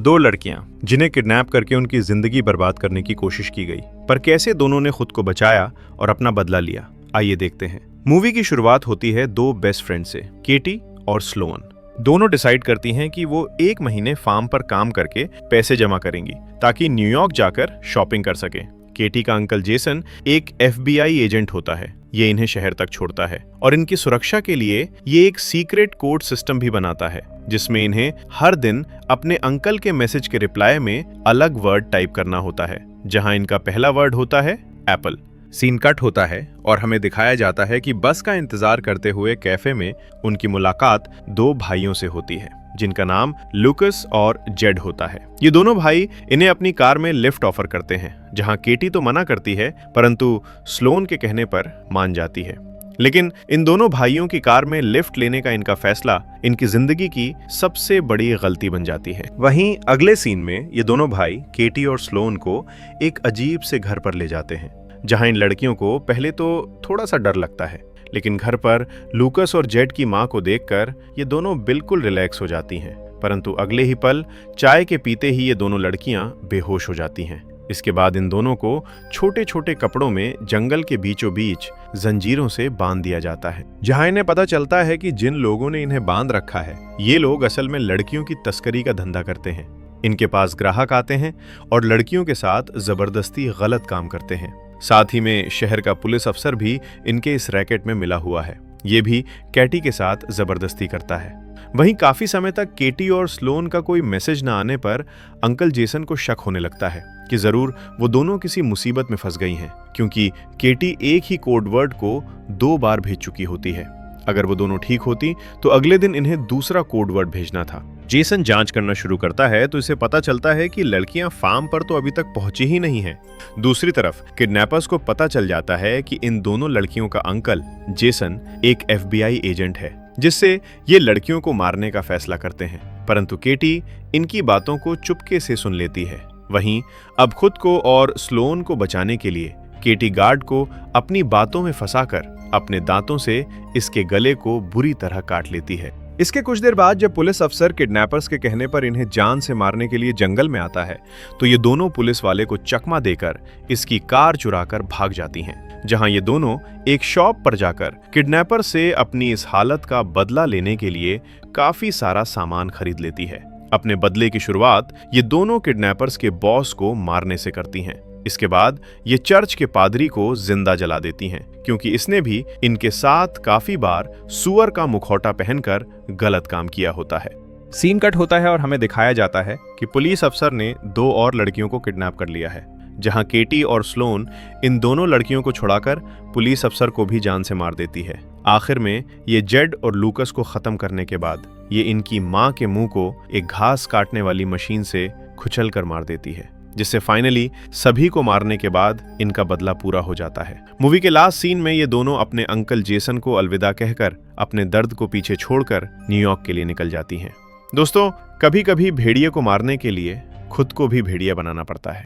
दो लड़कियां जिन्हें किडनैप करके उनकी जिंदगी बर्बाद करने की कोशिश की गई, पर कैसे दोनों ने खुद को बचाया और अपना बदला लिया, आइए देखते हैं। मूवी की शुरुआत होती है दो बेस्ट फ्रेंड से, केटी और स्लोन। दोनों डिसाइड करती हैं कि वो 1 महीने फार्म पर काम करके पैसे जमा करेंगी ताकि न्यूयॉर्क जाकर शॉपिंग कर सके। केटी का अंकल जेसन एक FBI एजेंट होता है। ये इन्हें शहर तक छोड़ता है और इनकी सुरक्षा के लिए ये एक सीक्रेट कोड सिस्टम भी बनाता है, जिसमें इन्हें हर दिन अपने अंकल के मैसेज के रिप्लाई में अलग वर्ड टाइप करना होता है। जहां इनका पहला वर्ड होता है एप्पल। सीन कट होता है और हमें दिखाया जाता है कि बस का इंतजार करते हुए कैफे में उनकी मुलाकात दो भाइयों से होती है, जिनका नाम लूकस और जेड होता है। ये दोनों भाई इन्हें अपनी कार में लिफ्ट ऑफर करते हैं, जहां केटी तो मना करती है, परंतु स्लोन के कहने पर मान जाती है। लेकिन इन दोनों भाइयों की कार में लिफ्ट लेने का इनका फैसला इनकी जिंदगी की सबसे बड़ी गलती बन जाती है। वहीं अगले सीन में ये दोनों भाई केटी और स्लोन को एक अजीब से घर पर ले जाते हैं, जहां इन लड़कियों को पहले तो थोड़ा सा डर लगता है, लेकिन घर पर लूकस और जेड की मां को देखकर ये दोनों बिल्कुल रिलैक्स हो जाती हैं। परंतु अगले ही पल चाय के पीते ही ये दोनों लड़कियां बेहोश हो जाती हैं। इसके बाद इन दोनों को छोटे छोटे कपड़ों में जंगल के बीचों बीच जंजीरों से बांध दिया जाता है, जहां इन्हें पता चलता है कि जिन लोगों ने इन्हें बांध रखा है ये लोग असल में लड़कियों की तस्करी का धंधा करते हैं। इनके पास ग्राहक आते हैं और लड़कियों के साथ जबरदस्ती गलत काम करते हैं। साथ ही में शहर का पुलिस अफसर भी इनके इस रैकेट में मिला हुआ है। ये भी केटी के साथ जबरदस्ती करता है। वहीं काफी समय तक केटी और स्लोन का कोई मैसेज न आने पर अंकल जेसन को शक होने लगता है कि जरूर वो दोनों किसी मुसीबत में फंस गई हैं, क्योंकि केटी एक ही कोड वर्ड को 2 बार भेज चुकी होती है। अगर वो दोनों ठीक होती तो अगले दिन इन्हें दूसरा कोड वर्ड भेजना था। जेसन जांच करना शुरू करता है तो इसे पता चलता है कि लड़कियां फार्म पर तो अभी तक पहुंची ही नहीं हैं। दूसरी तरफ किडनैपर्स को पता चल जाता है कि इन दोनों लड़कियों का अंकल जेसन एक FBI एजेंट है, जिससे ये लड़कियों को मारने का फैसला करते हैं। परंतु केटी इनकी बातों को चुपके से सुन लेती है। वहीं अब खुद को और स्लोन को बचाने के लिए केटी गार्ड को अपनी बातों में फंसाकर अपने दांतों से इसके गले को बुरी तरह काट लेती है। इसके कुछ देर बाद जब पुलिस अफसर किडनैपर्स के कहने पर इन्हें जान से मारने के लिए जंगल में आता है, तो ये दोनों पुलिस वाले को चकमा देकर इसकी कार चुराकर भाग जाती हैं, जहां ये दोनों एक शॉप पर जाकर किडनैपर से अपनी इस हालत का बदला लेने के लिए काफी सारा सामान खरीद लेती है। अपने बदले की शुरुआत ये दोनों किडनैपर्स के बॉस को मारने से करती हैं। इसके बाद ये चर्च के पादरी को जिंदा जला देती हैं, क्योंकि इसने भी इनके साथ काफी बार सुअर का मुखौटा पहनकर गलत काम किया होता है। सीन कट होता है और हमें दिखाया जाता है कि पुलिस अफसर ने 2 और लड़कियों को किडनैप कर लिया है, जहां केटी और स्लोन इन दोनों लड़कियों को छुड़ाकर पुलिस अफसर को भी जान से मार देती है। आखिर में ये जेड और लूकस को खत्म करने के बाद ये इनकी मां के मुंह को एक घास काटने वाली मशीन से खुचल कर मार देती है, जिससे फाइनली सभी को मारने के बाद इनका बदला पूरा हो जाता है। मूवी के लास्ट सीन में ये दोनों अपने अंकल जेसन को अलविदा कहकर अपने दर्द को पीछे छोड़कर न्यूयॉर्क के लिए निकल जाती हैं। दोस्तों, कभी कभी भेड़िए को मारने के लिए खुद को भी भेड़िया बनाना पड़ता है।